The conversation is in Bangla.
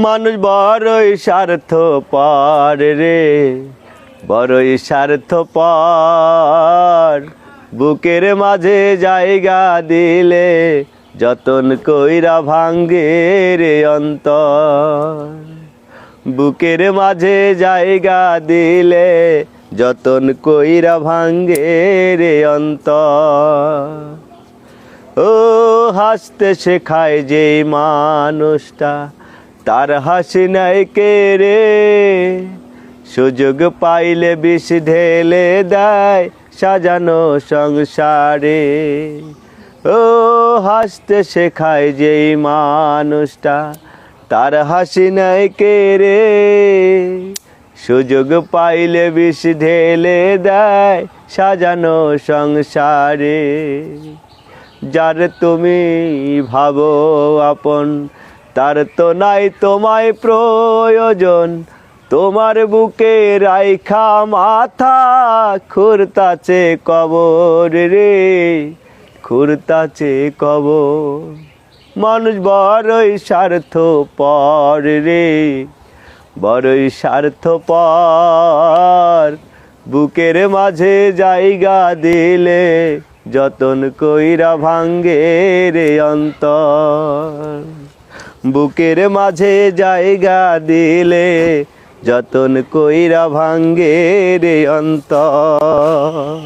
মানুষ বড়ই স্বার্থপর রে, বড়ই স্বার্থপর। বুকের মাঝে জায়গা দিলে যতন কইরা ভাঙ্গে রে অন্তর। বুকের মাঝে জায়গা দিলে যতন কইরা ভাঙ্গে রে অন্তর। ও হাসতে শেখায় যে মানুষটা, তার হাসি নাই কে রে। সুযোগ পাইলে বিষ ঢেলে দেয় সাজানো সংসারে। ও হাসতে শেখায় যে মানুষটা, তার হাসি নাই কে রে। সুযোগ পাইলে বিষ ঢেলে দেয় সাজানো সংসারে। যার তুমি ভাবো আপন, তার তো নাই তোমায় প্রয়োজন। তোমার বুকে রাইখা মাথা খুরতাছে কবর রে, খুরতাছে কবর। মানুষ বড়ই স্বার্থপর রে, বড়ই স্বার্থপর। বুকের মাঝে জায়গা দিলে যতন কইরা ভাঙ্গে রে অন্তর। বুকের মাঝে জায়গা দিলে যতন কইরা ভাঙ্গে রে অন্তর।